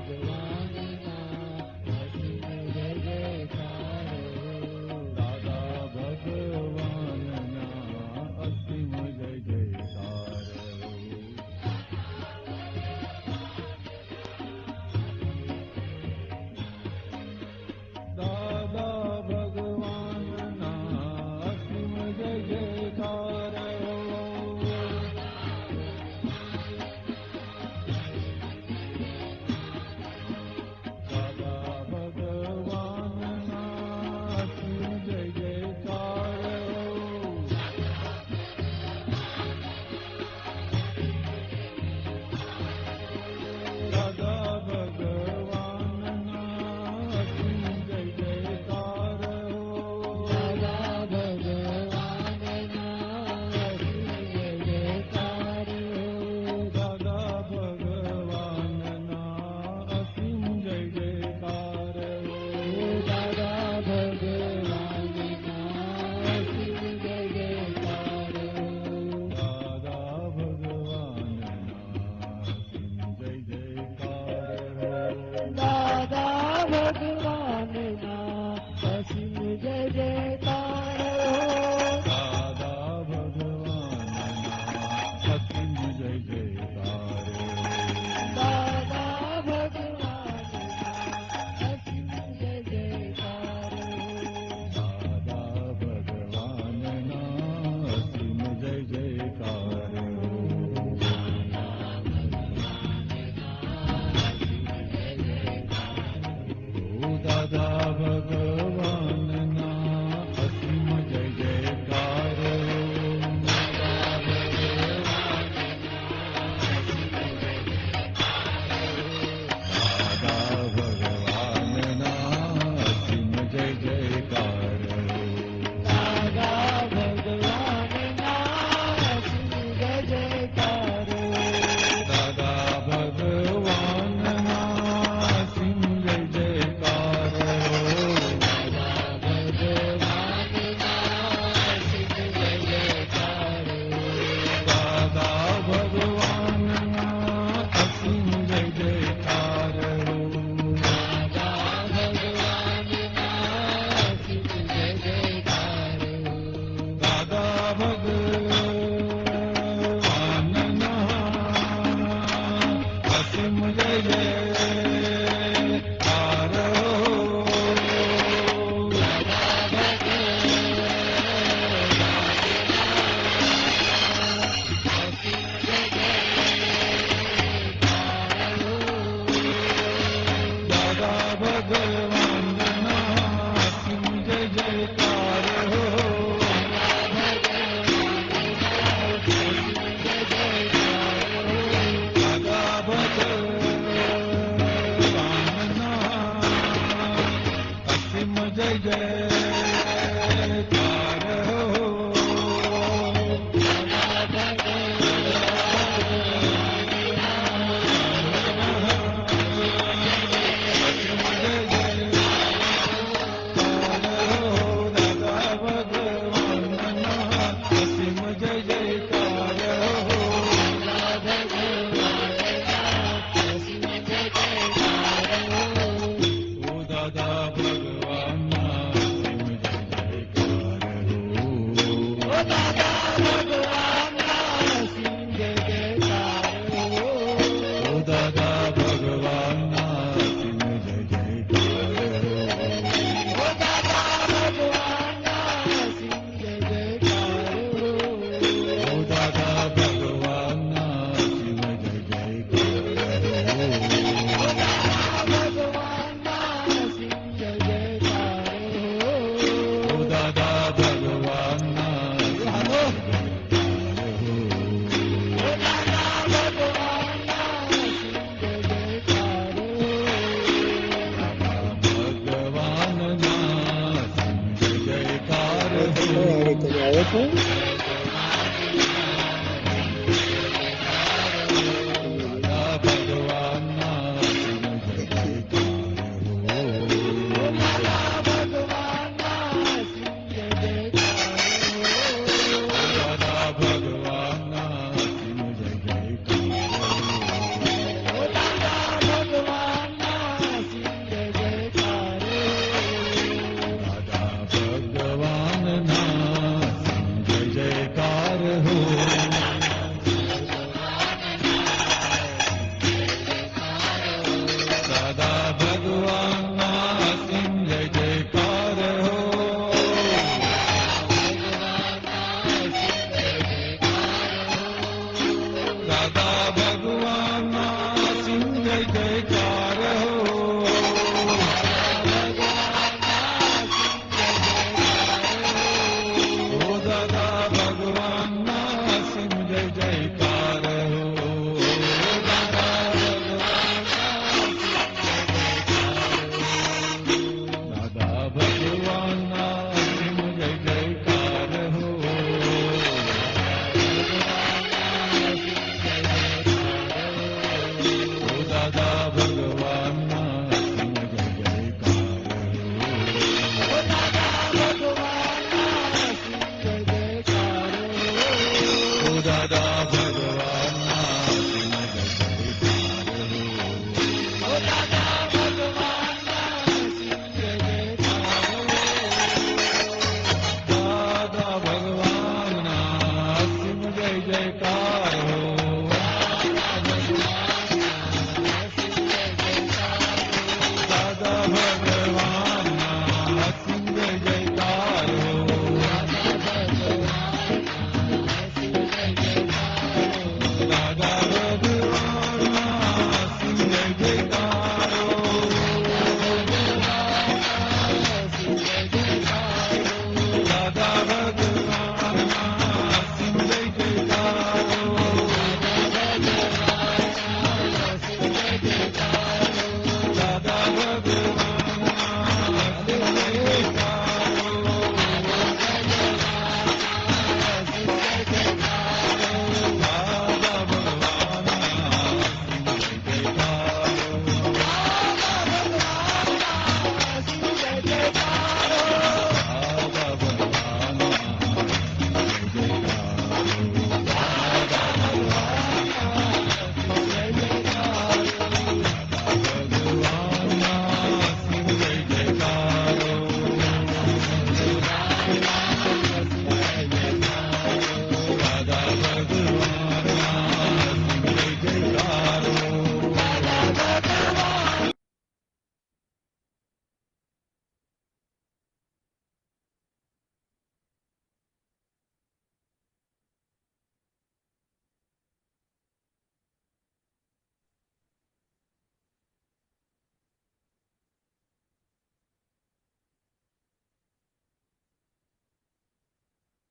ભગવાન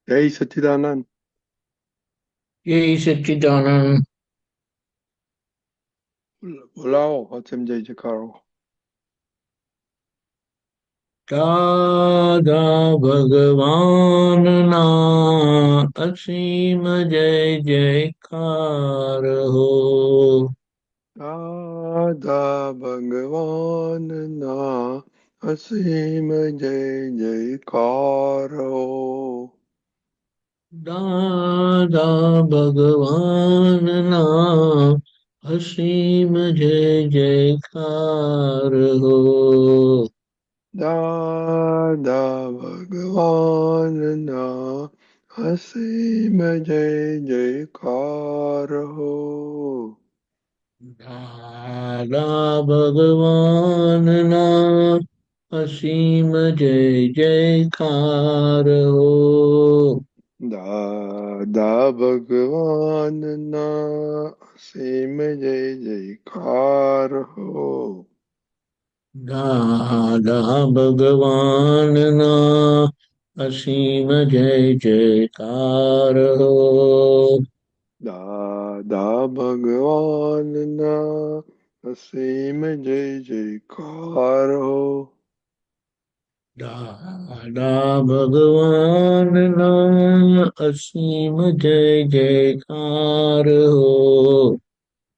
જય સચ્ચિદાનંદ. જય સચ્ચિદાનંદ. બોલાવો અચમ જય જયકારો. દાદા ભગવાનના અસીમ જય જયકાર હો. દાદા ભગવાનના અસીમ જય જયકારો. દાદા ભગવાનના અસીમ જય જયકાર હો. દાદા ભગવાનના અસીમ જય જયકાર હો. દાદા ભગવાનના અસીમ જય જયકાર હો. દાદા ભગવાનના અસીમ જય જયકાર હો. દાદા ભગવાનના અસીમ જય જયકાર હો. દાદા ભગવાનના અસીમ જય જયકાર હો. દાદા ભગવાનના અસીમ જય જયકાર હો.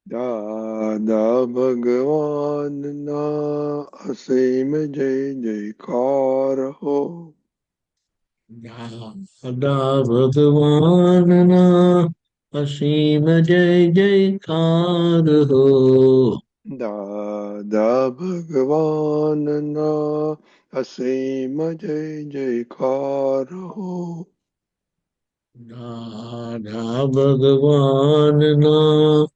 દાદા ભગવાનના અસીમ જય જયકાર હો. દાદા ભગવાનના અસીમ જય જયકાર હો. દાદા ભગવાનના અસીમ જય જયકાર હો. દાદા ભગવાનના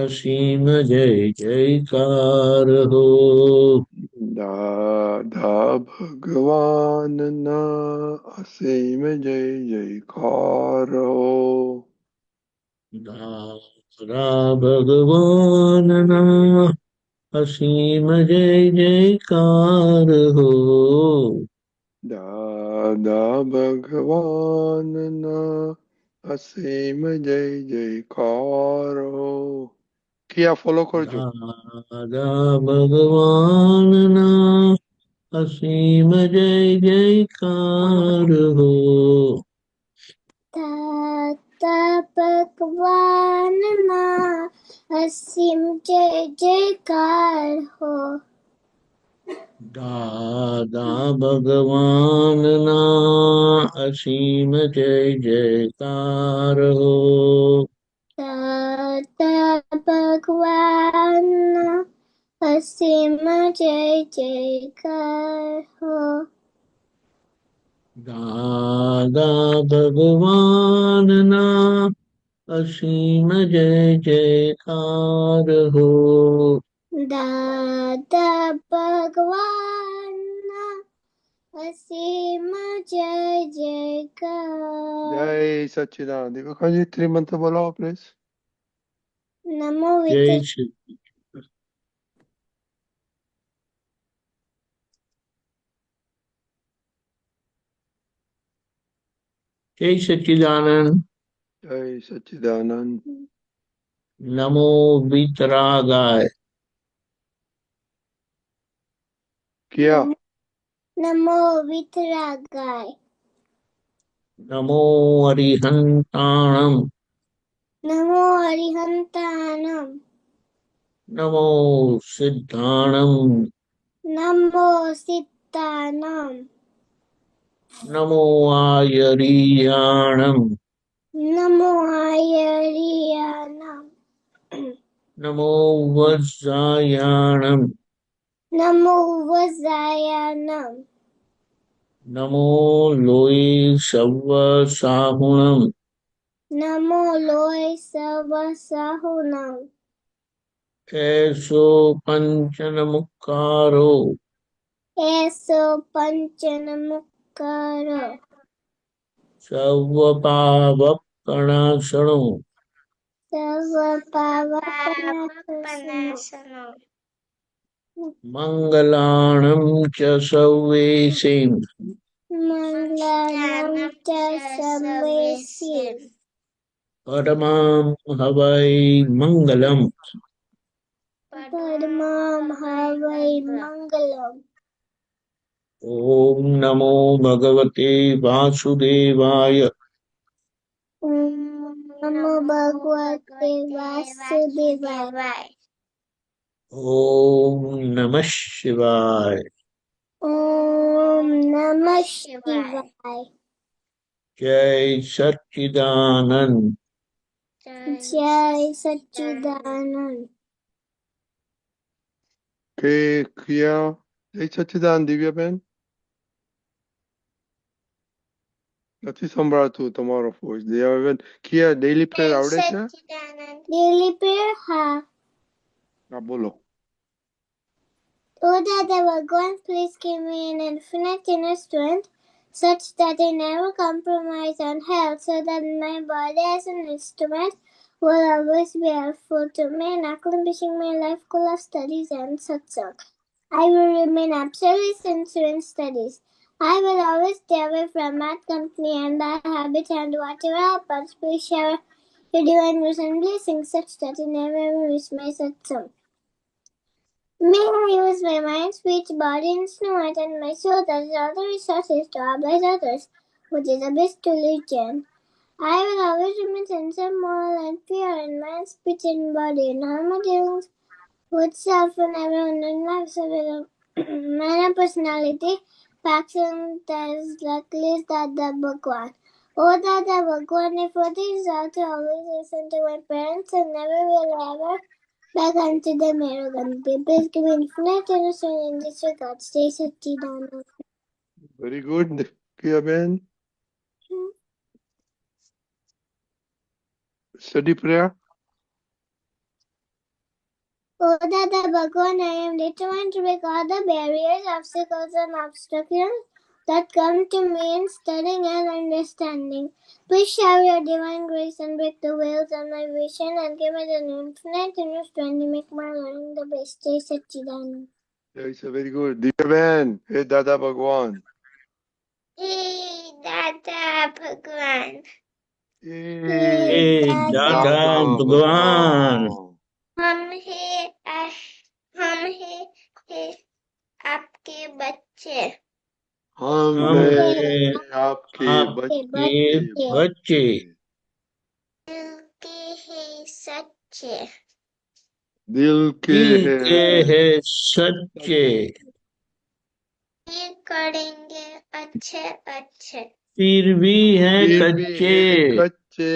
અસીમ જય જયકાર હો. દાદા ભગવાનના અસીમ જય જયકાર હો. દાદા ભગવાનના અસીમ જય જયકાર હો. દાદા ભગવાનના અસીમ જય જયકાર હો. કિયા ફોલો કરજો. દાદા ભગવાનના અસીમ જય જયકાર હો. દાદા ભગવાનના અસીમ જય જયકાર હો. દાદા ભગવાનના અસીમ જય જયકાર હો. દાદા ભગવાનના અસીમ જય જયકાર હો. દાદા ભગવાનના અસીમ જય જયકાર હો. દાદા ભગવાનના અસીમ જય જયકાર. જય સચ્ચિદાનંદ. દીપકજી 3 મંત્ર બોલાવો પ્લીઝ. નમો જય વિત શ્રી જય સચ્ચિદાનંદ. જય સચ્ચિદાનંદ. નમો વિતરાગાય. કિયા. નમો વિતરાગાય. નમો અરિહંતાણમ. નમો અરિહંતાનમ. નમો સિદ્ધાણમ. નમો સિદ્ધાનમ. નમો આયરિયાણમ. નમો આયરિયાનમ. નમો વજ્રાયાણમ. નમો વજાયાનમ. નમો લોય સવ સાહુણમ. નમો લોય સવ સાહુનમ. એસો પંચન મુખારો. એસો પંચન મુક્કર. સવ પાવપણાસણો. સર્વ પાવપનાશનો. મંગલાણમ ચ સૌવેસીમ. મંગલાનમ ચ સર્વેસિમ. પરમામ હવૈ મંગલમ. પરમામ હવૈ મંગલમ. ઓમ નમો ભગવતે વાસુદેવાય. ઓમ નમો ભગવતે વાસુદેવાય. ઓમ નમઃ શિવાય. ઓમ નમઃ શિવાય. જય સચ્ચિદાનંદ. જય સચ્ચિદાનંદ. કે કિયા. જય સચ્ચિદાનંદ દિવ્યાબેન. નથી સંભળાતું તમારો વોઇસ દિવ્યાબેન. કિયા ડેઈલી પ્રેયર આવડે છે? ડેલી પ્રેયર હા. હા બોલો. O Dada Bhagwan, please give me an infinite inner strength such that I never compromise on health, so that my body as an instrument will always be helpful to me in accomplishing my life goal of studies and satsang. I will remain absolutely sincere in studies. I will always stay away from bad company and bad habits and whatever happens, please share your divine wisdom and blessings such that I never miss my satsang. May I use my mind, speech, body, instrument, and my soul as all the resources to oblige others, which is the best religion. I will always remain sincere, moral, and pure in mind, speech, and body, in all my dealings with self and everyone in life. So, my personality, accent as luckily is Dada Bhagwan. Oh Dada Bhagwan, if what is out to always listen to my parents and never will ever back unto them arrogant. Please give me infinite understanding in this regard. Stay Satchidanand. Very good Kiyaben. Study prayer. Oh Dada Bhagwan, I am determined to break all the barriers, obstacles, and obstructions that come to me in studying and understanding. Please shower your divine grace and break the veils on my vision and give me the infinite inner strength to make my learning the best. Jai Satchidanand. It's very good. Divyaben, hey Dada Bhagwan. Hey, Dada Bhagwan. Hey hey Dada दादा भगवान हम हैं आपके बच्चे हम हम हैं हैं आपके आपके बच्चे बच्चे दिल के हैं सच्चे दिल के दिल के हैं हैं सच्चे ये करेंगे अच्छे अच्छे फिर भी हैं फिर भी कच्चे हैं कच्चे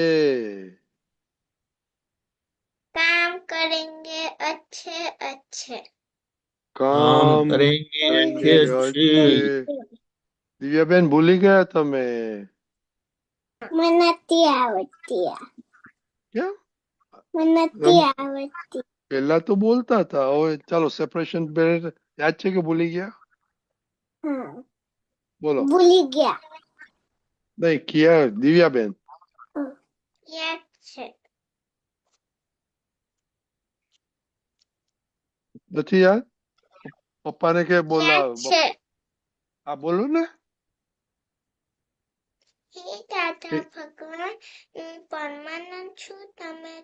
काम करेंगे अच्छे अच्छे काम काम करेंगे करेंगे अच्छे अच्छे अच्छे દિવ્યાબેન ભૂલી ગયા તમે મને નથી આવડતી કેમ મને નથી રમ આવડતી પહેલા તો બોલતા હતા હવે ચાલો સેપરેશન યાદ છે કે ભૂલી ગયા હા બોલો ભૂલી ગયા નહીં કિયા દિવ્યાબેન યાદ છે નથી યાદ પપ્પાને કે બોલા યાદ છે હા બોલો ને હે દાદા ભગવાન હું પરમાનન્ટ છું તમે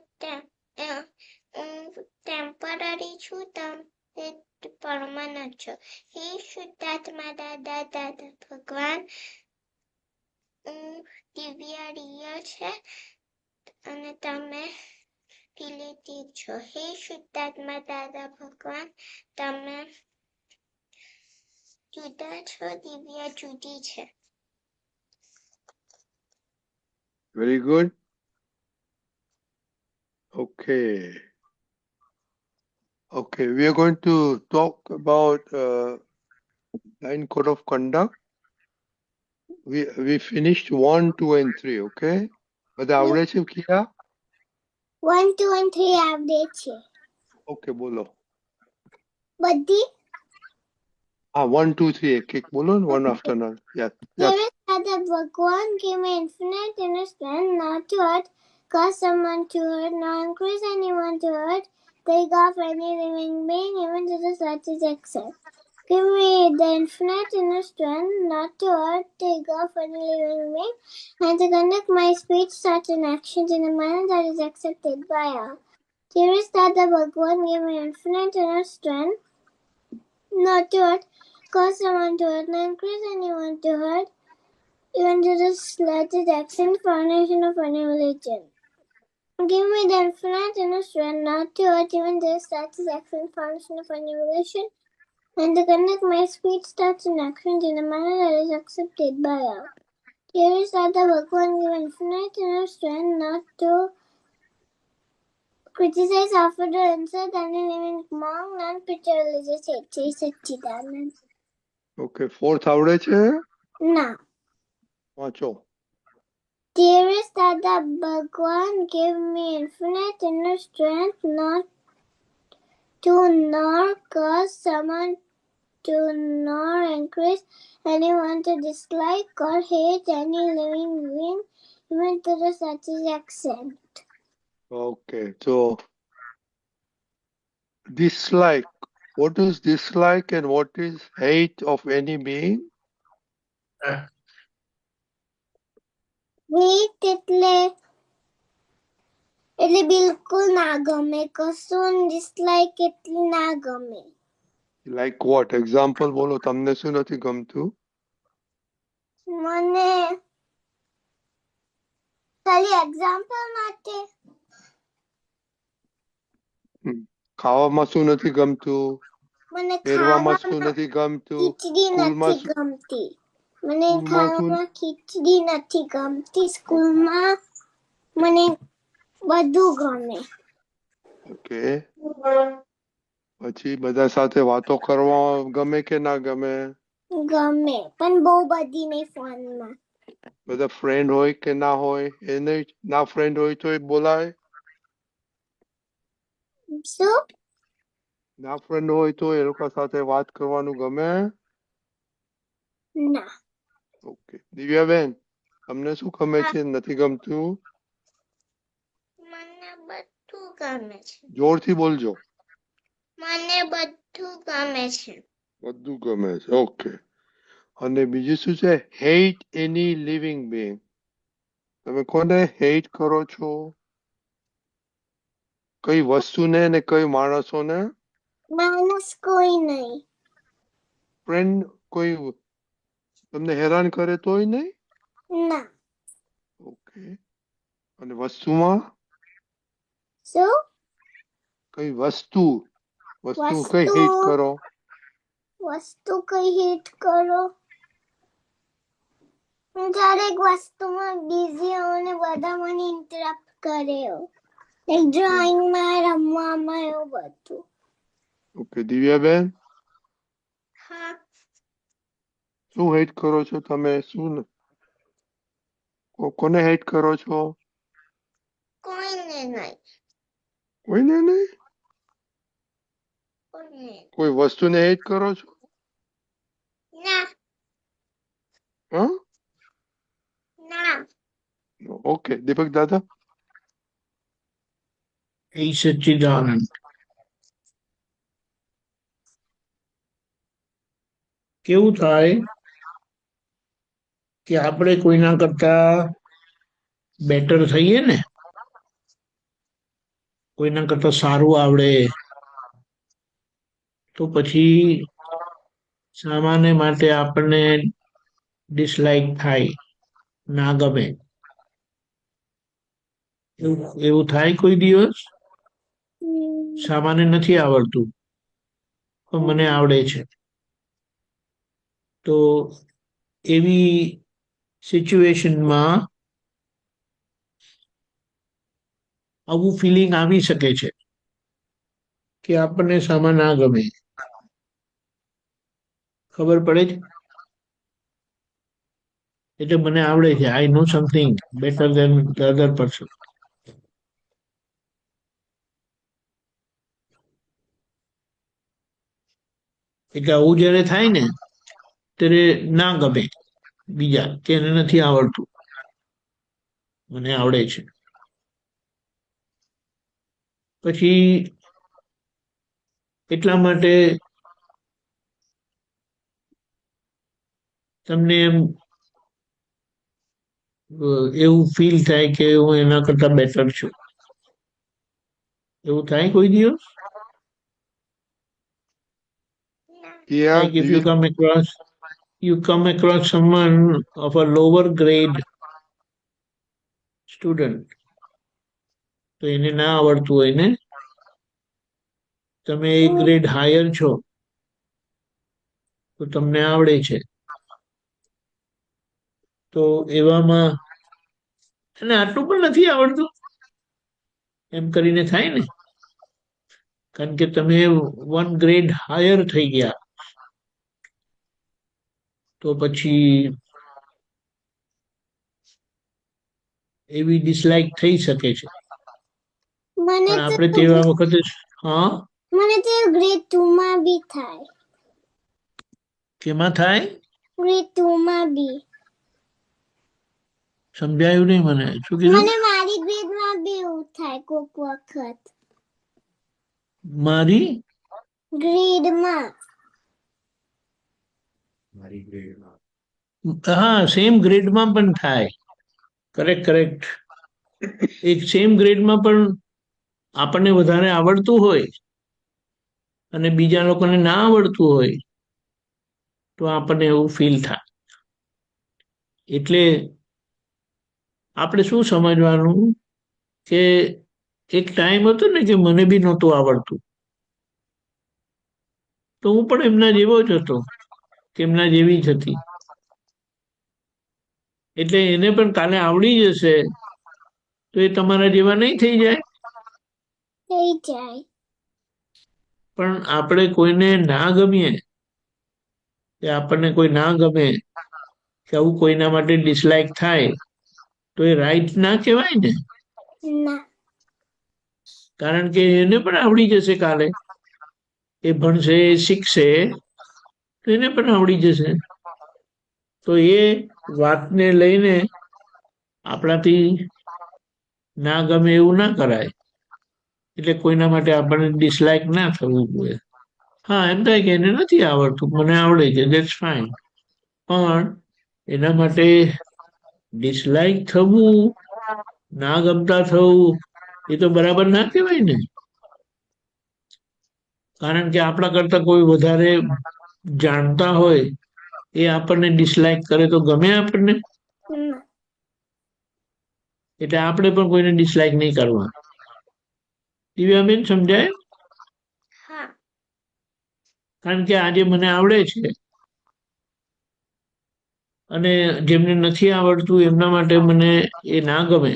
ટેમ્પરરી છું તમે પરમાનન્ટ છો હે શુદ્ધાત્મા દાદા દાદા ભગવાન હું દિવ્યા રિયલ છે અને તમે રિલેટિવ છો હે શુદ્ધાત્મા દાદા ભગવાન તમે જુદા છો દિવ્યા જુદી છે very good okay okay we are going to talk about nine code of conduct we finished 1 2 and 3 okay બધા આવડે છે કિયા 1 2 and 3 આવડે છે ઓકે બોલો બધી હા 1 2 3 એક એક બોલો ને one after another yes yes Dearest Father Bhagwan, give me infinite inner strength not to hurt, cause someone to hurt, nor increase anyone to hurt, take off any living being, even to the slightest extent. Give me the infinite inner strength not to hurt, take off any living being, and to conduct my speech, thoughts, and actions in a manner that is accepted by all. Dearest Father Bhagwan, give me infinite inner strength not to hurt, cause someone to hurt, nor increase anyone to hurt, even to the slightest action, foundation of any religion. Give me the infinite inner strength not to hurt even the slightest action, foundation of any religion, and to conduct my speech, thoughts, and actions in a manner that is accepted by all. Dearest Father Bhagwan, give infinite inner strength not to criticize, offer, or insult any living monk, non-preacher religious hate. Jai Satchidanand. okay fourth આવડે છે Now, વાંચો dearest Dada Bhagwan, give me infinite inner strength not to nor cause someone to nor increase anyone to dislike or hate any living being, even to the slightest extent. okay so dislike what is dislike and what is hate of any being Hate એટલે બિલકુલ ના ગમે કશું dislike એટલે ના ગમે like what example બોલો તમને શું નથી ગમતું મને ખાલી એક્ઝામ્પલ માટે ખાવામાં શું નથી ગમતું મને પહેરવામાં શું ખાવામાં નથી ગમતું ખીચડી સ્કૂલમાં નથી ગમતી મને સ્કૂલમાં શું ખાવામાં ખીચડી નથી ગમતી સ્કૂલમાં મને બધું ગમે ઓકે પછી બધા સાથે વાતો કરવા ગમે કે ના ગમે ગમે પણ બહુ બધી નહીં ફોનમાં બધા ફ્રેન્ડ હોય કે ના હોય એને ના ફ્રેન્ડ હોય તો એ બોલાય શું ના ફ્રેન્ડ હોય તો એ લોકો સાથે વાત કરવાનું ગમે ના ઓકે દિવ્યાબેન, તમને શું ગમે છે, નથી ગમતું? મને બધું ગમે છે. જોરથી બોલજો. મને બધું ગમે છે. બધું ગમે છે. ઓકે. અને બીજું શું છે? હેટ એની લિવિંગ બીંગ. તમે કોને હેટ કરો છો? કઈ વસ્તુને ને કઈ માણસોને? માણસ કોઈ નહીં. ફ્રેન્ડ કોઈ તમને હેરાન કરે તોય નહીં? ના. ઓકે. અને વસ્તુમાં? શું? કઈ વસ્તુ કઈ હેટ કરો? વસ્તુ કઈ હેટ કરો? હું દરેક વસ્તુમાં બિઝી હોઉં ને બધા મને ઇન્ટરપ્ટ કરે. લાઈક ડ્રોઈંગમાં, રમવામાં, એવું બધું. ઓકે દિવ્યાબેન, હા. શું હેટ કરો છો તમે? શું કોને હેટ કરો છો? કોઈને નહીં. કોઈને નહીં? કોઈને. કોઈ વસ્તુને હેટ કરો છો? ના. હા? ના. ઓકે દીપક દાદા. એ સચ્ચિદાનંદ. કેવું થાય કે આપણે કોઈના કરતા બેટર થઈએ ને, કોઈના કરતા સારું આવડે, તો પછી સામાન્ય માટે આપણને ડિસલાઈક થાય, ના ગમે. એવું થાય કોઈ દિવસ? સામાન્ય નથી આવડતું પણ મને આવડે છે, તો એવી સિચ્યુએશનમાં આવું ફિલિંગ આવી શકે છે કે આપણને સામા ના ગમે. ખબર પડે છે? એટલે મને આવડે છે. I know something better than the other person. એટલે આવું જયારે થાય ને ત્યારે ના ગમે બીજા કે એને નથી આવડતું, મને આવડે છે. પછી એટલા માટે તમને એમ એવું ફીલ થાય કે હું એના કરતા બેટર છું. એવું થાય કોઈ દિવસ? Yeah, Like if you come across someone of a lower grade student, તો એને ના આવડતું હોય ને, તમે એક ગ્રેડ હાયર છો તો તમને આવડે છે, તો એવામાં અને આટલું પણ નથી આવડતું એમ કરીને થાય ને, કારણ કે તમે વન ગ્રેડ હાયર થઈ ગયા, તો પછી એવી ડિસલાઈક થઈ શકે છે. પણ આપણે તેવા વખતે હા, મને તો ગ્રેડ 2 માં બી થાય. કેમાં થાય? ગ્રેડ 2 માં બી. સમજાયું નહીં મને. શું કીધું? મને મારી ગ્રેડમાં બી એવું થાય કોક વખત. મારી ગ્રેડમાં. હા, સેમ ગ્રેડમાં પણ થાય. કરેક્ટ. એક સેમ ગ્રેડમાં પણ આપણને વધારે આવડતું હોય અને બીજા લોકોને ના આવડતું હોય તો આપણને એવું ફીલ થાય. એટલે આપણે શું સમજવાનું કે એક ટાઈમ હતો ને કે મને બી નહોતું આવડતું, તો હું પણ એમના જેવો જ હતો કે એમના જેવી જ હતી. એટલે એને પણ કાલે આવડી જશે તો એ તમારા જેવા નહીં થઈ જાય? થઈ જાય. પણ આપણે કોઈને ના ગમીએ, કે આપણને કોઈ ના ગમે, કે આવું કોઈના માટે ડિસલાઈક થાય, તો એ રાઈટ ના કહેવાય ને. ના. કારણ કે એને પણ આવડી જશે કાલે, એ ભણશે, શીખશે, તો એને પણ આવડી જશે. તો તો એ વાતને લઈને આપણાથી ના ગમે એવું ના કરાય. એટલે કોઈના માટે આપણને ડિસલાઇક ના થવું જોઈએ. હા, એમ થાય કે એને નથી આવડતું, મને આવડે છે, ધેટ્સ ફાઇન. પણ એના માટે ડિસલાઇક થવું, ના ગમતા થવું, એ તો બરાબર ના કહેવાય ને. કારણ કે આપણા કરતા કોઈ વધારે જાણતા હોય એ આપણને ડિસલાઇક કરે તો ગમે આપણને? ના. એટલે આપણે પણ કોઈને ડિસલાઇક નહીં કરવા. દિવ્યાબેન, સમજાય? હા. કારણ કે આજે મને આવડે છે અને જેમને નથી આવડતું એમના માટે મને એ ના ગમે,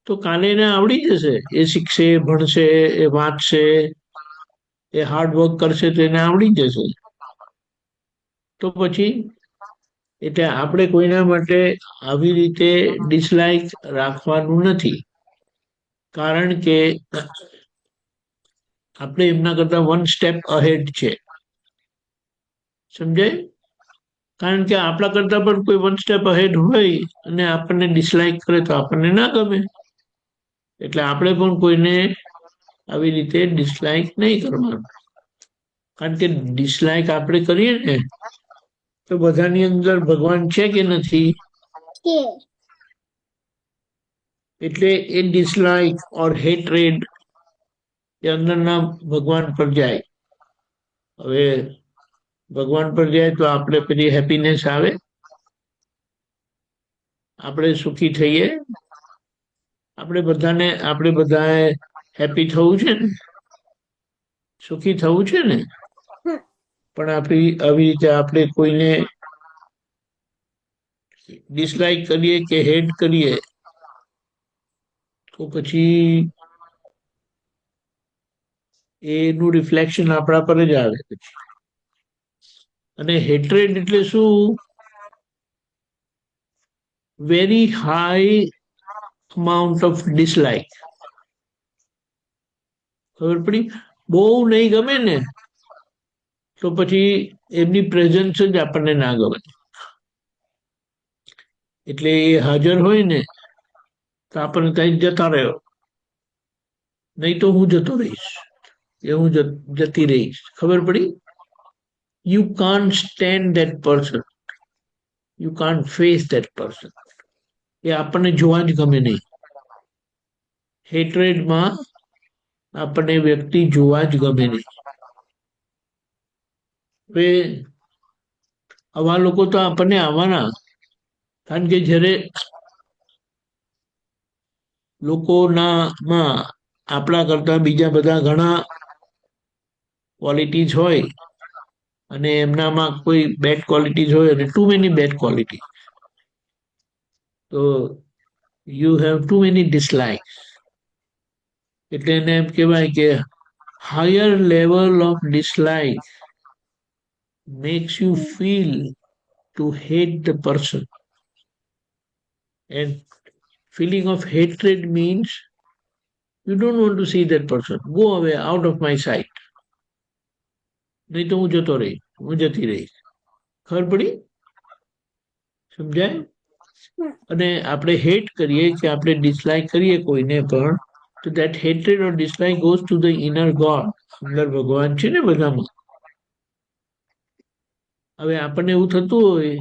તો કાલે એને આવડી જશે. એ શીખશે, ભણશે, એ વાંચશે, એ હાર્ડવર્ક કરશે તો એને આવડી જશે. તો પછી એટલે આપણે કોઈના માટે આવી રીતે ડિસલાઇક રાખવાનું નથી. કારણ કે આપણે એમના કરતા વન સ્ટેપ અહેડ છે. સમજાય? કારણ કે આપણા કરતા પણ કોઈ વન સ્ટેપ અહેડ હોય અને આપણને ડિસલાઇક કરે તો આપણને ના ગમે. એટલે આપણે પણ કોઈને આવી રીતે ડિસલાઇક નહીં કરવાનું. કારણ કે ડિસલાઇક આપણે કરીએ ને તો બધાની અંદર ભગવાન છે કે નથી? કે એટલે એ ડિસલાઇક ઓર હેટ્રેડ એ અંદરના ભગવાન પર જાય. હવે ભગવાન પર જાય તો આપણે પેલી હેપીનેસ આવે, આપણે સુખી થઈએ. આપણે બધાએ હેપી થવું છે ને, સુખી થવું છે ને. પણ આવી રીતે આપણે કોઈને ડિસલાઇક કરીએ કે હેટ કરીએ તો પછી એનું રિફ્લેક્શન આપણા પર જ આવે પછી. અને હેટ્રેડ એટલે શું? Very high amount of dislike. ખબર પડી? બહુ નહીં ગમે ને તો પછી એમની પ્રેઝન્સ જ આપણને ના ગમે. એટલે એ હાજર હોય ને તો આપણને ત્યાં જતા રહ્યો, નહીં તો હું જતો રહીશ, એ હું જતી રહીશ. ખબર પડી? You can't stand that person, you can't face that person. એ આપણને જોવા જ ગમે નહીં. હેટ્રેડમાં આપણને વ્યક્તિ જોવા જ ગમે નહીં. હવે આવા લોકો તો આપણને આવવાના, કારણ કે જ્યારે લોકોનામાં આપણા કરતા બીજા બધા ઘણા ક્વોલિટીઝ હોય અને એમનામાં કોઈ બેડ ક્વોલિટીઝ હોય અને ટુ મેની બેડ ક્વોલિટી, તો you have too many dislikes. એટલે એને એમ કહેવાય કે higher level of dislike makes you feel to hate the person. And feeling of hatred means you don't want to see that person. Go away, out of my sight. નહીં તો હું જતો રહીશ, હું જતી રહીશ. ખબર પડી? સમજાય? અને આપણે હેટ કરીએ કે આપણે ડિસલાઇક કરીએ કોઈને પણ, તો that હેટ્રેડ or dislike goes to the inner God. અંદર ભગવાન છે ને બધામાં. હવે આપણને એવું થતું હોય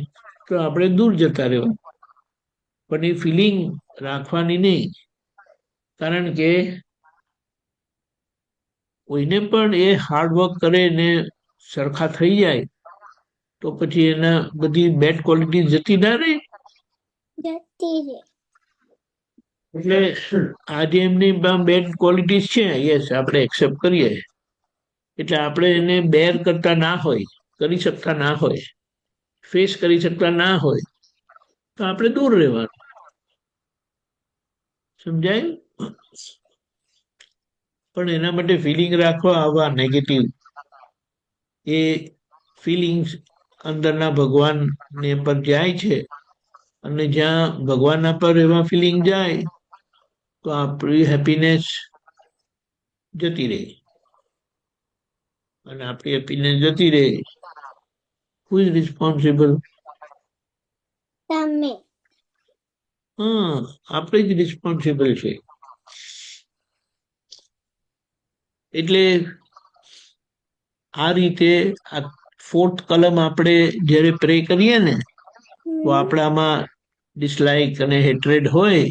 તો આપણે દૂર જતા રહેવું, પણ એ ફિલિંગ રાખવાની નહીં. કારણ કે કોઈને પણ એ હાર્ડવર્ક કરે ને સરખા થઈ જાય તો પછી એના બધી બેડ ક્વોલિટી જતી ના રહે. એટલે આજે એમની બેડ ક્વોલિટીઝ છે, યસ, આપણે એક્સેપ્ટ કરીએ. એટલે આપણે એને બેર કરતા ના હોય, કરી શકતા ના હોય, ફેસ કરી શકતા ના હોય તો આપણે દૂર રહેવાનું. સમજાય? પણ એના માટે ફિલિંગ રાખવા આવા નેગેટિવ, એ ફિલિંગ્સ અંદરના ભગવાનને પર જાય છે, અને જ્યાં ભગવાનના પર એવા ફિલિંગ જાય તો આપણી હેપીનેસ જતી રહે. અને આપણી હેપીનેસ જતી રહે હુ ઇઝ રિસ્પોન્સિબલ? તમે. હા, આપણે જ રિસ્પોન્સિબલ છે. એટલે આ રીતે આ 4th કલમ આપણે જ્યારે પ્રે કરીએ ને તો આપણામાં ડિસલાઇક અને હેટ્રેડ હોય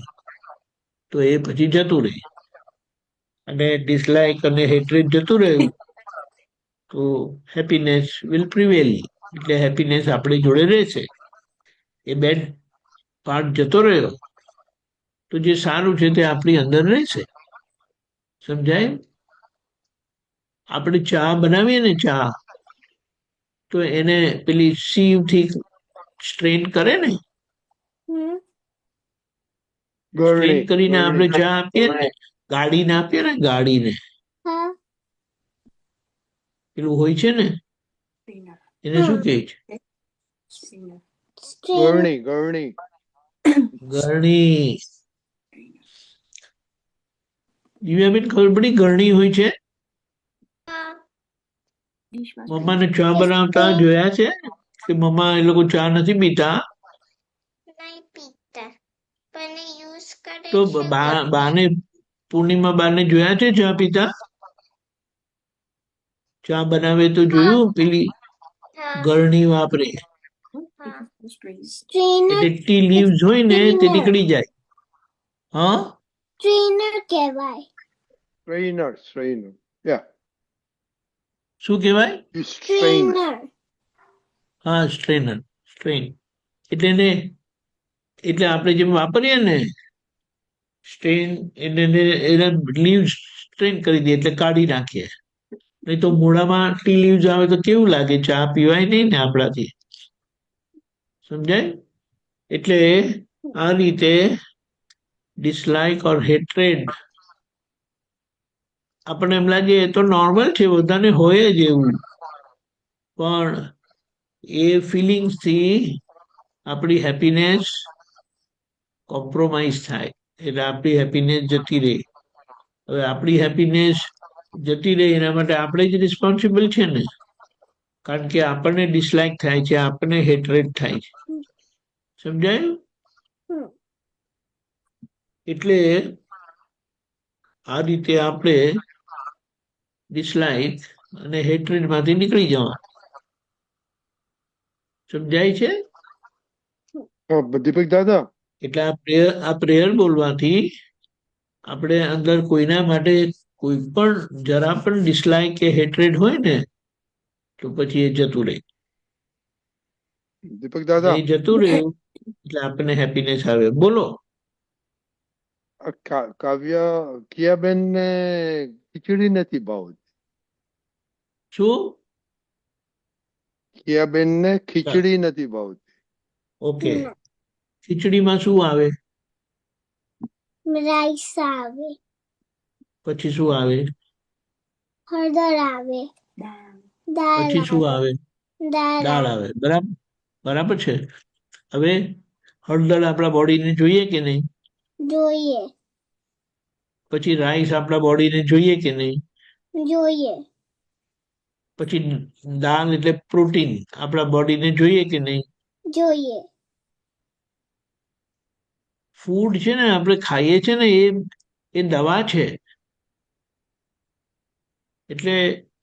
તો એ પછી જતું રહે, અને ડિસલાઇક અને હેટ્રેડ જતું રહ્યું તો હેપીનેસ વિલ પ્રિવેલ, એટલે હેપીનેસ આપણી જોડે રહેશે. એ બેડ પાર્ટ જતો રહ્યો તો જે સારું છે તે આપણી અંદર રહેશે. સમજાય? આપણે ચા બનાવીએ ને, ચા તો એને પેલી સીવથી સ્ટ્રેન કરે ને, સ્ટ્રેન ગરણી કરીને આપણે ગરણી ચા આપીએ ને, ગાડીને આપીએ ને, ગાડીને હા. પેલું હોય છે ને, એને શું કહે છે? સ્ટ્રેન. ગરણી ગરણી ગરણી. દિવ્યાબેન, ખબર પડી ગરણી હોય છે? મમ્માને ચા બનાવતા જોયા છે કે મમ્મા એ લોકો ચા નથી પીતા? નહીં પીતા, પણ યુઝ કરે તો છે. બાને, પૂર્ણિમા બાને જોયા છે ચા પીતા? ચા બનાવે તો જોયું? પેલી ગરણી વાપરે, એટલે ટી લીવ્સ હોય ને તે નીકળી જાય. હા, સ્ટ્રેનર કહેવાય. strainer yeah શું કહેવાય? you strain strainer. હા, સ્ટ્રેનર, સ્ટ્રેન. એટલે એને, એટલે આપણે જેમ વાપરીએ ને સ્ટ્રેન, એને લીવ્સ સ્ટ્રેન કરી દે એટલે કાઢી નાખીએ. નહીં તો મોઢામાં ટી લીવ્સ આવે તો કેવું લાગે? ચા પીવાય નહીં ને આપણાથી. સમજાય? એટલે આ રીતે ડિસલાઇક ઓર હેટ્રેડ આપણને એમ લાગે એ તો નોર્મલ છે, બધાને હોય જ એવું, પણ એ ફિલિંગ્સથી આપણી હેપીનેસ કોમ્પ્રોમાઇઝ થાય, એટલે આપણી હેપીનેસ જતી રહે. હવે આપણી હેપીનેસ જતી રહે એના માટે આપણે જ રિસ્પોન્સિબલ છે ને, કારણ કે આપણને ડિસલાઇક થાય છે, આપણને હેટ્રેડ થાય છે. સમજાયું? એટલે આ રીતે આપણે ડિસલાઇક અને હેટ્રેડ માંથી નીકળી જવા. સમજાય છે? દીપક દાદા, એટલે આ પ્રેયર બોલવાથી આપણે અંદર કોઈના માટે કોઈ પણ જરા પણ ડિસલાઇક કે હેટ્રેડ હોય ને તો પછી એ જતું રહે. દીપક દાદા, એ જતું રહ્યું એટલે આપણને હેપીનેસ આવે. બોલો. કિયાબેન ને ખીચડી નથી ભાવતી. શું? કિયાબેન ને ખીચડી નથી ભાવતી. ઓકે. ખીચડીમાં શું આવે? રાઈસ આવે. પછી શું આવે? હળદર આવે. દાળ પછી શું આવે? દાળ દાળ આવે. બરાબર, બરાબર છે. હવે હળદર આપણા બોડીને જોઈએ કે નહીં? જોઈએ. પછી રાઈસ આપણા બોડીને જોઈએ કે નહીં? જોઈએ. પછી દાળ એટલે પ્રોટીન આપણા બોડીને જોઈએ કે નહીં? જોઈએ. ફૂડ છે ને આપણે ખાઈએ છીએ ને એ દવા છે. એટલે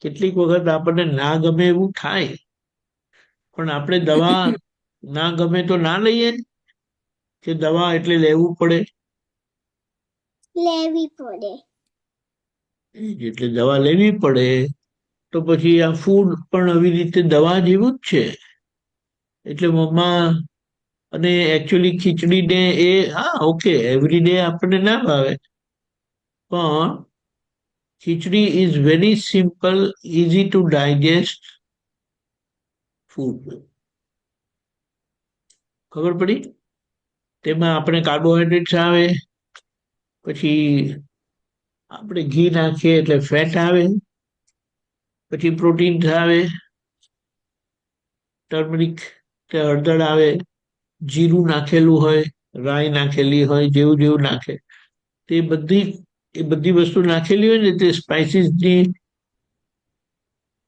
કેટલીક વખત આપણને ના ગમે એવું થાય, પણ આપણે દવા ના ગમે તો ના લઈએ, કે દવા એટલે લેવું પડે? લેવી પડે. એટલે દવા લેવી પડે તો પછી આ ફૂડ પણ આવી રીતે દવા જેવું જ છે. એટલે મમ્મા અને એકચ્યુઅલી ખીચડીને એ હા ઓકે એવરી ડે આપણને ના ભાવે, પણ khichdi is very simple, easy to digest food. ખબર પડી? તેમાં આપણે કાર્બોહાઈડ્રેટ્સ આવે, પછી આપણે ઘી નાખીએ એટલે ફેટ આવે, પછી પ્રોટીન્સ આવે, ટર્મરિક કે હળદર આવે, જીરું નાખેલું હોય, રાઈ નાખેલી હોય, જેવું જેવું નાખે તે બધી વસ્તુ નાખેલી હોય ને તે સ્પાઇસીસની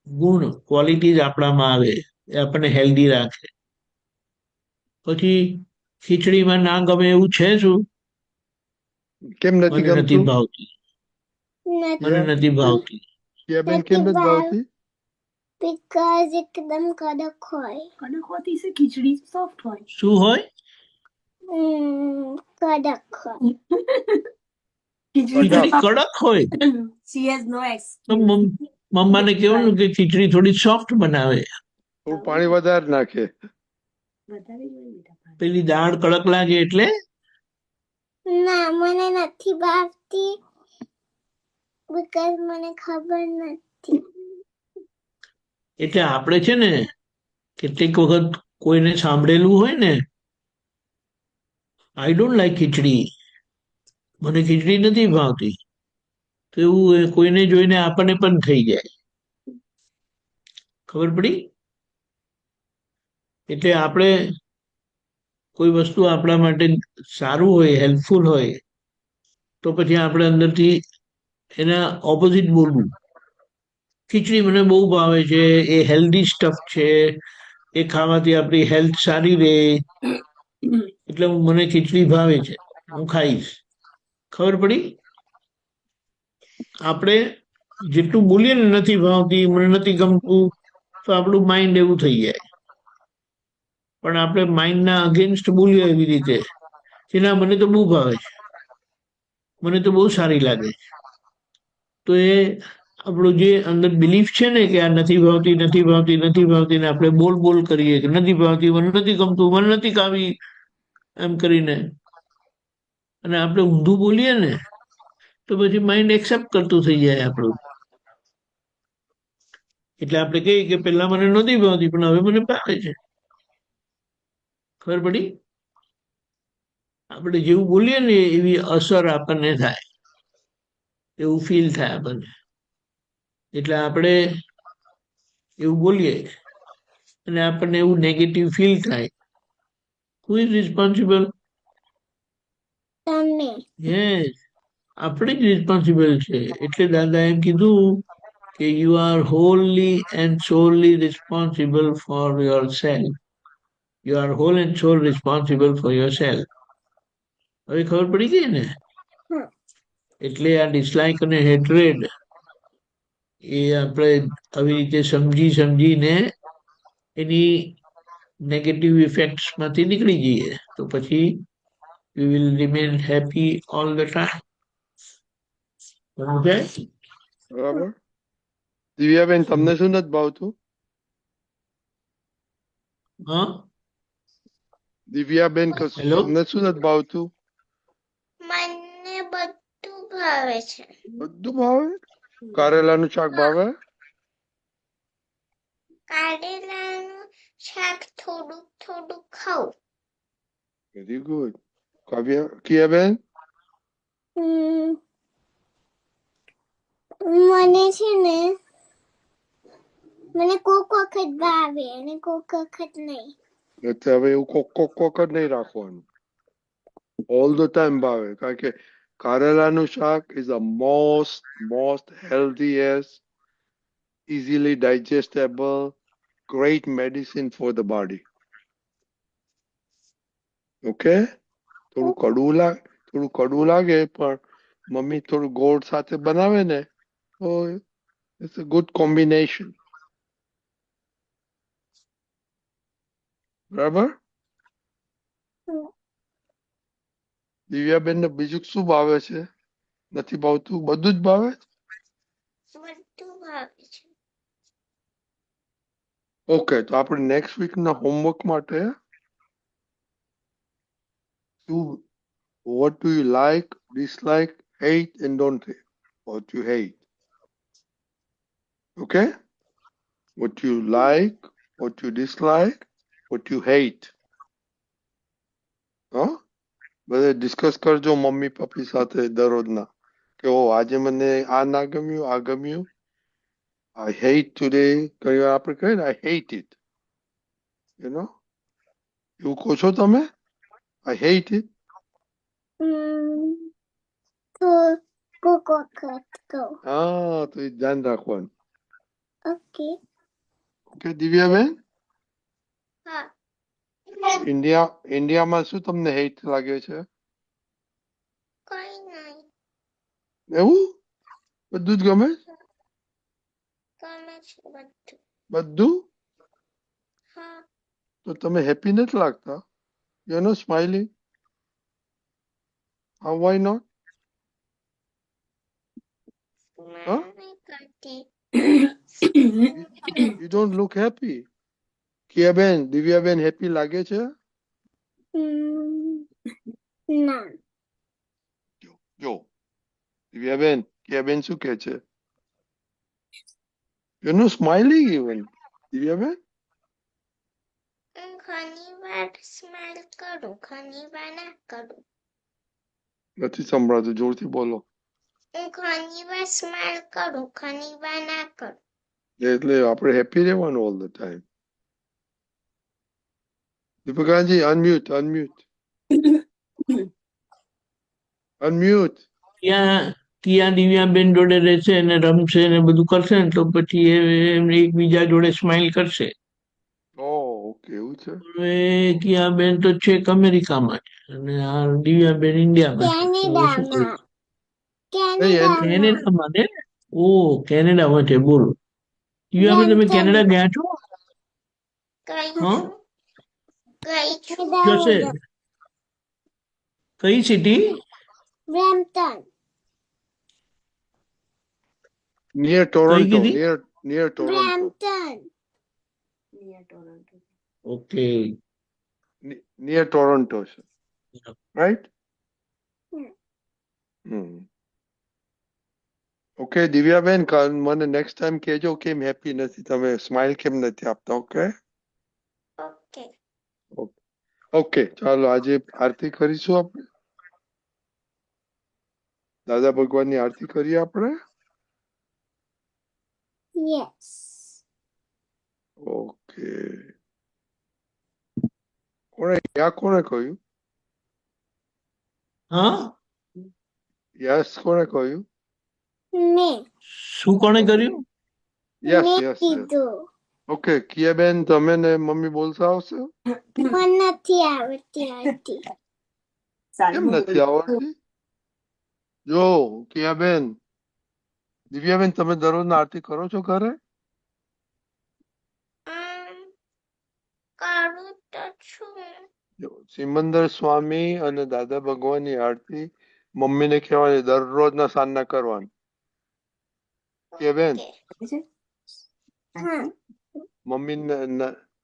ગુણ ક્વોલિટીઝ આપણામાં આવે. એ આપણને હેલ્ધી રાખે. પછી ખીચડીમાં ના ગમે એવું છે શું? કેમ નથી મને નથી ગમતું? ભાવતી, મને કિયા નથી ભાવતી. કિયાબેન કેમ નથી ભાવતી? because એકદમ કડક હોય. કડક હોતી છે ખીચડી સોફ્ટ હોય. શું હોય? કડક હોય. ખીચડી કડક હોય She has no તો excuse. મમ્માને કહેવાનું કે ખીચડી થોડી સોફ્ટ બનાવે. થોડું પાણી વધારે નાખે. વધારે જોઈએ બેટા પાણી. પેલી દાળ કડક લાગે એટલે ના મને નથી ભાવતી because મને ખબર નથી. એટલે આપણે છે ને કેટલીક વખત કોઈને સાંભળેલું હોય ને, આઈ ડોન્ટ લાઈક ખીચડી, મને ખીચડી નથી ભાવતી, તો એવું કોઈને જોઈને આપણને પણ થઈ જાય. ખબર પડી? એટલે આપણે કોઈ વસ્તુ આપણા માટે સારું હોય, હેલ્પફુલ હોય, તો પછી આપણે અંદરથી એના ઓપોઝિટ બોલવું. ખીચડી મને બહુ ભાવે છે, એ હેલ્ધી સ્ટફ છે, એ ખાવાથી આપણી હેલ્થ સારી રહે, એટલે મને ખીચડી ભાવે છે, હું ખાઈશ. ખબર પડી? આપણે જેટલું બોલીએ ને નથી ભાવતી, મને નથી ગમતું, તો આપણું માઇન્ડ એવું થઈ જાય. પણ આપણે માઇન્ડના અગેન્સ્ટ બોલીએ એવી રીતે કે ના મને તો બહુ ભાવે છે, મને તો બહુ સારી લાગે છે, તો એ આપણું જે અંદર બિલીફ છે ને કે આ નથી ભાવતી નથી ભાવતી નથી ભાવતી, ને આપણે બોલ બોલ કરીએ કે નથી ભાવતી, મને નથી ગમતું, મને નથી ખાવી, એમ કરીને, અને આપણે ઊંધું બોલીએ ને તો પછી માઇન્ડ એક્સેપ્ટ કરતું થઈ જાય આપણું. એટલે આપણે કહીએ કે પેલા મને નહોતી ભાવતી પણ હવે મને ભાવે છે. ખબર પડી? આપણે જેવું બોલીએ ને એવી અસર આપણને થાય, એવું ફીલ થાય આપણને. એટલે આપણે એવું બોલીએ અને આપણને એવું નેગેટિવ ફીલ થાય, હુ ઇઝ રિસ્પોન્સિબલ? તમે. યસ, આપણે જ રિસ્પોન્સિબલ છે. એટલે દાદા એમ કીધું કે you are wholly and solely responsible for yourself. You are whole and sole responsible for yourself. હવે ખબર પડી ગઈ ને? એટલે આ ડિસલાઇક અને હેટ્રેડ એ આપણે આવી રીતે સમજી સમજીને એની નેગેટિવ ઇફેક્ટ્સમાંથી નીકળી જઈએ તો પછી we will remain happy all the time. Okay? બરાબર. દિવ્યાબેન તમને શું નથી ભાવતું? હા, દિવ્યાબેન હેલો, તમને શું નથી ભાવતું? મને બધું ભાવે છે. બધું ભાવે? કારેલાનું શાક ભાવે? કારેલાનું શાક થોડુંક થોડુંક ખાઉં. Very good. કિયાબેન? મને છે ને મને કોક વખત ભાવે અને કોક વખત નહીં. એટલે હવે એવું કોક જ નહીં રાખવાનું, ઓલ ધ ટાઈમ ભાવે. કારણ કે કારેલાનું શાક is the most healthiest, easily digestible, great medicine for the body. Okay? થોડું કડવું લાગે પણ મમ્મી થોડું ગોળ સાથે બનાવે ને તો ઇટ્સ અ ગુડ કોમ્બિનેશન. બરાબર? દિવ્યાબેન ને બીજું શું ભાવે છે? નથી ભાવતું? બધું જ ભાવે? બધું ભાવે છે. ઓકે, તો આપણે નેક્સ્ટ વીકના હોમવર્ક માટે what do you like, dislike, hate and don't hate? What you hate. Okay? What you like, what you dislike, what you hate. હા? બધે ડિસ્કસ કરજો મમ્મી પપ્પી સાથે દરરોજના કે ઓ આજે મને આ ના ગમ્યું, આ ગમ્યું. I hate today. ઘણી વાર આપણે કહીએ ને I hate it. You know? એવું કહો છો તમે? I hate it. તો કોક વખત કહું. હા, તો એ ધ્યાન રાખવાનું. ઓકે. ઓકે દિવ્યાબેન? ઇન્ડિયામાં શું તમને હેટ લાગે છે? કઈ નહીં. એવું બધું જ ગમે? ગમે છે બધું. બધું? હા. તો તમે હેપી નથી લાગતા? You no smiling? How why not? Huh? Smile નહીં કરતી. You don't look happy. Kiyaben, Divyaben happy લાગે છે? ના. જો દિવ્યાબેન, કિયાબેન શું કહે છે? You know smiling even. દિવ્યાબેન? હું ઘણી વાર સ્માઈલ કરું, ઘણી વાર ના કરું. નથી સંભળાતું, જોરથી બોલો. હું ઘણી વાર સ્માઈલ કરું, ઘણી વાર ના કરું. એટલે આપણે હેપી રહેવાનું ઓલ ધ ટાઈમ. દીપિકાજી અનમ્યુટ ત્યાં દિવ્યાબેન જોડે રહેશે અને રમશે ને બધું કરશે ને તો પછી એમને એકબીજા જોડે સ્માઇલ કરશે. ઓકે એવું છે. હવે કિયાબેન તો છેક અમેરિકામાં છે અને આ દિવ્યાબેન ઇન્ડિયામાં છે. તો શું કેનેડામાં. નહીં, કેનેડામાં ને? ઓ કેનેડામાં છે, બોલો. દિવ્યાબેન તમે કેનેડા ગયા છો? ગઈ હા, છું. ગઈ છું. જશે. કઈ સિટી? બ્રેમ્પટન. near કઈ Toronto, કીધી? near Toronto, બ્રેમ્પટન. Near Toronto. Okay. near Toronto છે, right? ઓકે દિવ્યાબેન, મને નેક્સ્ટ ટાઈમ કહેજો કેમ હેપી નથી, તમે સ્માઇલ કેમ નથી આપતા. Okay okay. ઓકે, ચાલો આજે આરતી કરીશું આપણે. દાદા ભગવાનની આરતી કરીએ આપણે. યસ. ઓકે, કોણે કહ્યું? હા, યસ કોણે કહ્યું? મેં. શું કોણે કર્યું? યસ મેં યસ કીધું. ઓકે, કિયાબેન તમે ને મમ્મી બોલતા આવશે? મને નથી આવડતી આરતી. કેમ નથી આવડતી? જો કિયાબેન, દિવ્યાબેન તમે દરરોજ આરતી કરો છો ઘરે? કરું તો છું. સિમંદર સ્વામી અને દાદા ભગવાનની આરતી મમ્મીને કહેવાની દરરોજના સાંજના કરવાની. કિયાબેન, હા. મમ્મી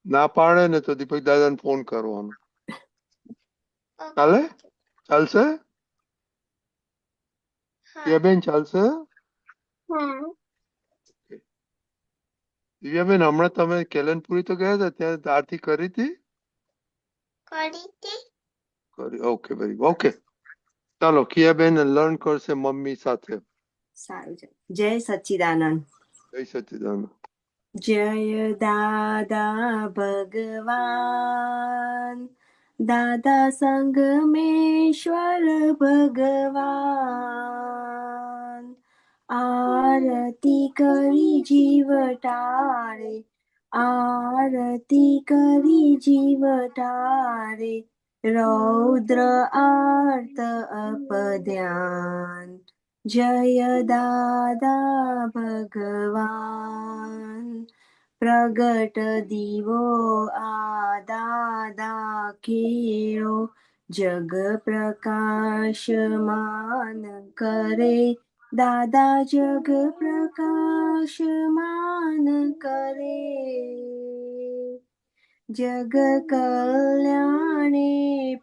ના પાડે ને તો દીપક દાદાને ફોન કરવાનો. ચાલે? ચાલશે? દિવ્યાબેન ચાલશે? હા. દિવ્યાબેન હમણાં તમે કેલનપુરી તો ગયા હતા, ત્યાં આરતી કરી હતી? કરી. ઓકે વેરી ઓકે, ચાલો કિયાબેન લર્ન કરશે મમ્મી સાથે. સારું છે. જય સચ્ચિદાનંદ. જય સચ્ચિદાનંદ. જય દાદા ભગવાન, દાદા સંગમેશ્વર ભગવાન. આરતી કરી જીવ ટાળે, આરતી કરી જીવ ટાળે, રૌદ્ર આર્ત અપધ્યાન. જય દાદા ભગવાન, પ્રગટ દીવો આ દાદા કેળો, જગ પ્રકાશમાન કરે, દાદા જગ પ્રકાશમાન કરે. જગ કલ્યાણે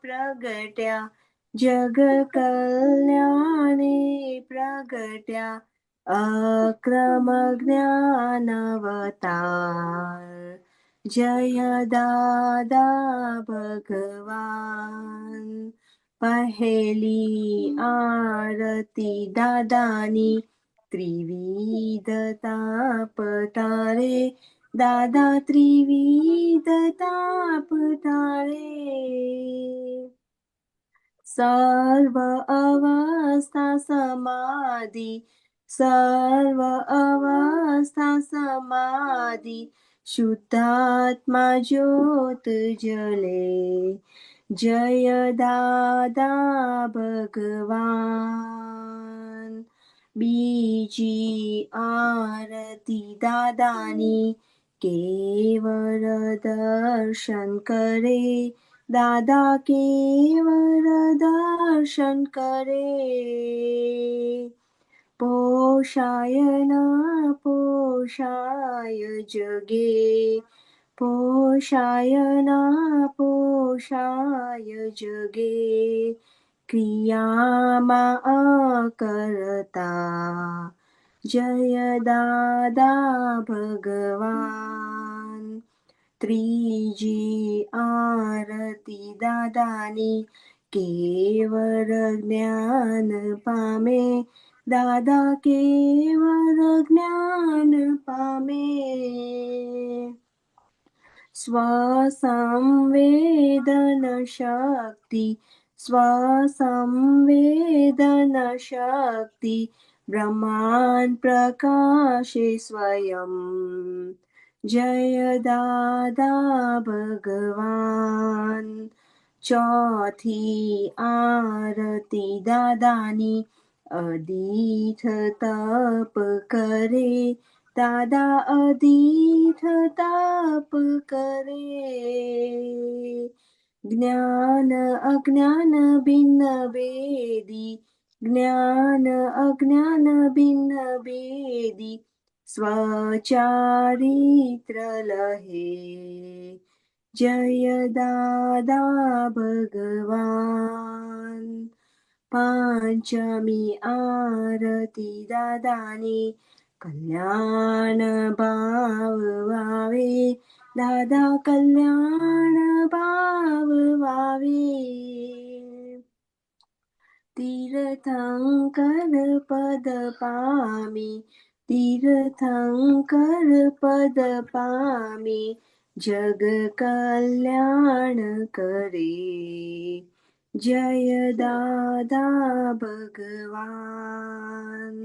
પ્રગટ્યા, જગ કલ્યાણે પ્રગટ્યા, અક્રમ જ્ઞાનવતાર. જય દાદા ભગવાન. પહેલી આરતી દાદાની, ત્રિવિધતા પટારે, દાદા ત્રિવિધતા પટારે. સર્વ અવસ્થા સમાધિ, સર્વ અવસ્થા સમાધિ, શુદ્ધાત્મા જ્યોત જલે જય દાદા ભગવાન બીજી આરતી દાદાની કેવળ દર્શન કરે દાદા કેવળ દર્શન કરે પોષાય ના પોષાય જગે પોષાય ના પોષાય જગે ક્રિયામાં અકર્તા જય દાદા ભગવાન ત્રીજી આરતી દાદાની કેવળ જ્ઞાન પામે દાદા કેવળ જ્ઞાન પામે સ્વસંવેદન શક્તિ સ્વસંવેદન શક્તિ બ્રહ્માંડ પ્રકાશે સ્વયં જય દાદા ભગવાન ચોથી આરતી દાદાની અદીઠ તપ કરે દાદા અદીઠ તપ કરે જ્ઞાન અજ્ઞાન ભિન્ન ભેદી જ્ઞાન અજ્ઞાન ભિન્ન ભેદી સ્વચારિત્ર લહે જય દાદા ભગવાન પાંચમી આરતી દાદાની કલ્યાણ ભાવ વાવે દાદા કલ્યાણ ભાવ વાવે તીર્થંકર પદ પામી તીર્થંકર પદ પામી જગ કલ્યાણ કરે જય દાદા ભગવાન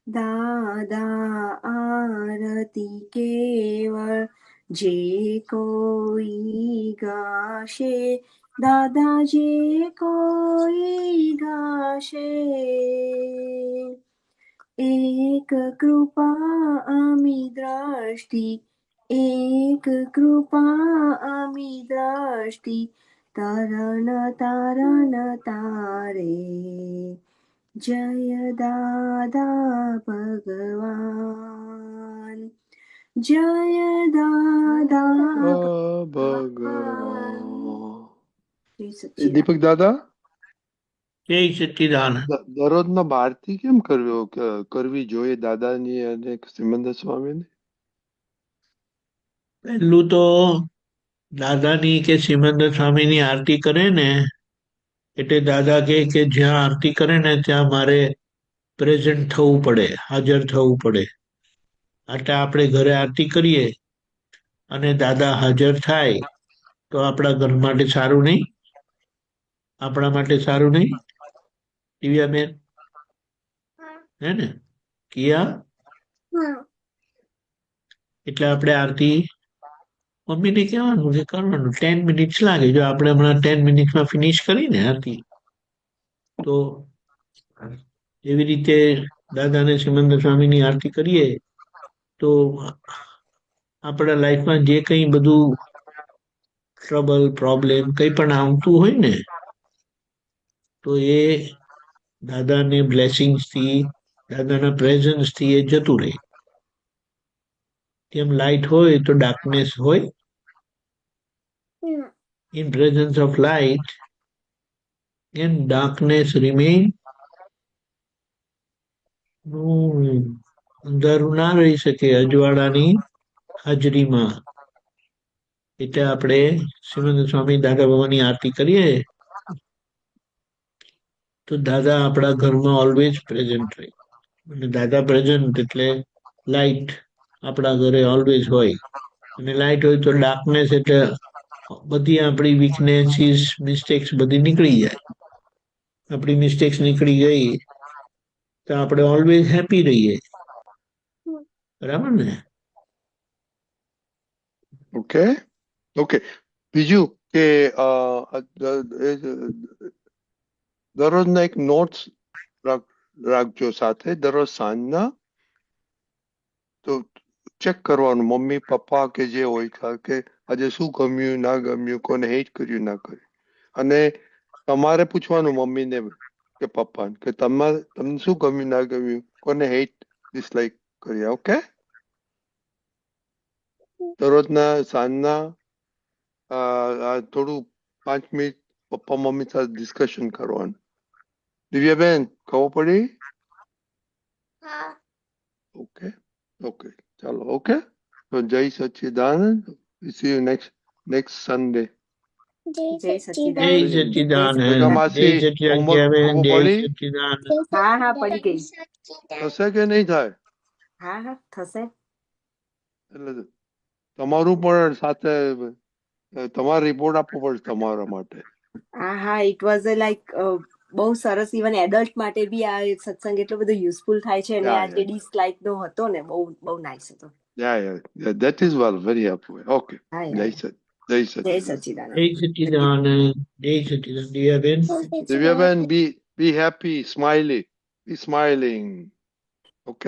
દાદા આરતી કેવળ જે કોઈ ગાશે દાદા જે કોઈ ગાશે એક કૃપા અમી દ્રષ્ટિ એક કૃપા અમી દ્રષ્ટિ તરણ તારણ તારે જય દાદા ભગવાન જય દાદા ભગવાન જય સચ્ચિદાનંદ. દીપક દાદા, જય સચ્ચિદાનંદ. દરરોજના ભારતી કેમ કરવી જોઈએ દાદાની અને શ્રીમંત સ્વામીની? પહેલું તો દાદાની કે શ્રીમંત સ્વામીની આરતી કરે ને એટલે દાદા કહે કે જ્યાં આરતી કરે ને ત્યાં મારે પ્રેઝન્ટ થવું પડે, હાજર થવું પડે. એટલે આપણે ઘરે આરતી કરીએ અને દાદા હાજર થાય તો આપણા ઘર માટે સારું નહીં? આપણા માટે સારું નહીં? દિવ્યાબેન, હે ને? કિયા, એટલે આપણે આરતી મમ્મીને કહેવાનું કે કરવાનું. 10 મિનિટ્સ લાગે. જો આપણે હમણાં 10 મિનિટ્સમાં ફિનિશ કરીને આરતી, તો એવી રીતે દાદાને શ્રીમંત સ્વામીની આરતી કરીએ તો આપણા લાઈફમાં જે કંઈ બધું ટ્રબલ, પ્રોબ્લેમ કંઈ પણ આવતું હોય ને તો એ દાદાને બ્લેસિંગ્સથી, દાદાના પ્રેઝન્સથી એ જતું રહે. જેમ લાઇટ હોય તો ડાર્કનેસ હોય. In presence of light and darkness remain. અંધારું ના રહી શકે અજવાળાની હાજરીમાં. એટલે આપણે શ્રીમંત સ્વામી દાદા બાબાની આરતી કરીએ તો દાદા આપણા ઘરમાં ઓલવેઝ પ્રેઝન્ટ રહે. અને દાદા પ્રેઝન્ટ એટલે લાઇટ આપણા ઘરે ઓલવેઝ હોય. અને લાઇટ હોય તો ડાર્કનેસ એટલે બધી આપણી વીકનેસીસ, મિસ્ટેક્સ બધી નીકળી જાય. આપણી મિસ્ટેક્સ નીકળી ગઈ તો આપણે ઓલવેઝ હેપી રહીએ. બરાબર ને? ઓકે ઓકે બીજું કે દરરોજના એક નોટ્સ રાખજો સાથે દરરોજ સાંજના તો ચેક કરવાનું મમ્મી પપ્પા કે જે હોય કે આજે શું ગમ્યું ના ગમ્યું કોને હેટ કર્યું ના કર્યું અને તમારે પૂછવાનું મમ્મીને કે પપ્પાને કે તમને શું ગમ્યું ના ગમ્યું કોને હેટ ડિસલાઇક કર્યા ઓકે દરરોજના સાંજના થોડું 5 મિનિટ પપ્પા મમ્મી સાથે ડિસ્કશન કરવાનું દિવ્યાબેન ખબર પડી હા ઓકે ઓકે ચાલો ઓકે તો જય સચ્ચિદાનંદ see you next Sunday જય જય જય સચ્ચિદાનંદ સચ્ચિદાનંદ બેગા જય માસી હોમવર્ક સચ્ચિદાનંદ ખબર જય પડી સચ્ચિદાનંદ હા પડી ગઈ થશે કે નહીં થાય હા થશે એટલે તમારું પણ સાથે તમારે રિપોર્ટ આપવો પડશે તમારા માટે હા ઇટ વોઝ લાઈક બહુ સરસ ઇવન એડલ્ટ માટે બી આ સત્સંગ એટલો બધો યુઝફુલ થાય છે અને યા આ જે ડિસલાઇક નો હતો ને બહુ નાઇસ હતો yeah that is well very helpful okay હા જય જય સચ્ચિદાનંદ સચ્ચિદાનંદ જય સચ્ચિદાનંદ જય સચ્ચિદાનંદ દિવ્યાબેન દિવ્યાબેન be happy be smiling okay